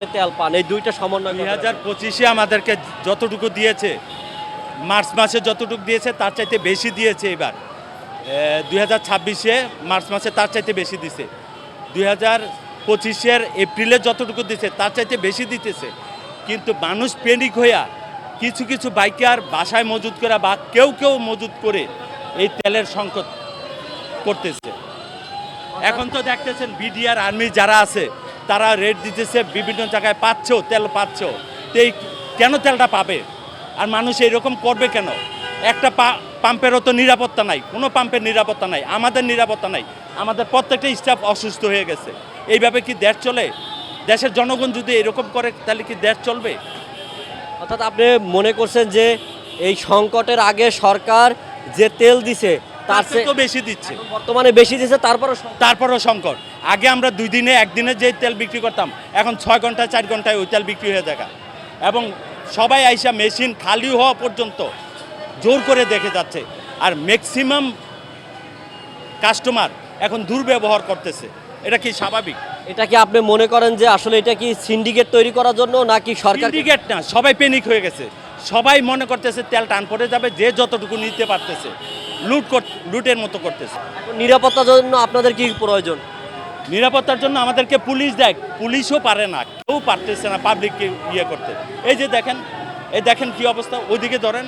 তেল পান এই দুইটা সমন্বয় 2025-এ আমাদেরকে যতটুকু দিয়েছে, মার্চ মাসে যতটুকু দিয়েছে তার চাইতে বেশি দিয়েছে এবার। 2026-এ মার্চ মাসে তার চাইতে বেশি দিছে। 2025-এর এপ্রিলে যতটুকু দিছে তার চাইতে বেশি দিতেছে। কিন্তু মানুষ প্যানিক হইয়া কিছু কিছু বাইকার বাসায় মজুত করা বা কেউ কেউ মজুত করে এই তেলের সংকট করতেছে। এখন তো দেখতেছেন বিডিআর আর্মি যারা আছে তারা রেট দিতেছে, বিভিন্ন জায়গায় পাচ্ছেও, তেল পাচ্ছেও। তো এই কেন তেলটা পাবে? আর মানুষ এইরকম করবে কেন? একটা পাম্পেরও তো নিরাপত্তা নাই, কোনো পাম্পের নিরাপত্তা নাই, আমাদের নিরাপত্তা নাই। আমাদের প্রত্যেকটা স্টাফ অসুস্থ হয়ে গেছে। এইভাবে কি দেশ চলে? দেশের জনগণ যদি এরকম করে তাহলে কি দেশ চলবে? অর্থাৎ আপনি মনে করছেন যে এই সংকটের আগে সরকার যে তেল দিছে তার তার চেয়ে তো বেশি দিচ্ছে, বর্তমানে বেশি দিছে, তারপরও সংকট। আগে আমরা 2 দিনে 1 দিনে যে তেল বিক্রি করতাম, এখন 6 ঘন্টায় 4 ঘন্টায় ওই তেল বিক্রি হয়ে যায়। এবং সবাই আইসা মেশিন খালি হওয়া পর্যন্ত জোর করে দেখে যাচ্ছে। আর ম্যাক্সিমাম কাস্টমার এখন দুর্ব্যবহার করতেছে। এটা কি স্বাভাবিক? এটা কি আপনি মনে করেন যে আসলে এটা কি সিন্ডিকেট তৈরি করার জন্য নাকি সরকার? সিন্ডিকেট না, সবাই প্যানিক হয়ে গেছে। সবাই মনে করতেছে তেল টান পড়ে যাবে, যে যতটুকু নিতে পারতেছে লুটের মতো করতেছে। এখন নিরাপত্তার জন্য আপনাদের কি প্রয়োজন? নিরাপত্তার জন্য আমাদেরকে পুলিশ দেয়, পুলিশও পারে না, কেউ পারতেছে না পাবলিককে ইয়ে করতে। এই যে দেখেন, এই দেখেন কি অবস্থা, ওইদিকে ধরেন।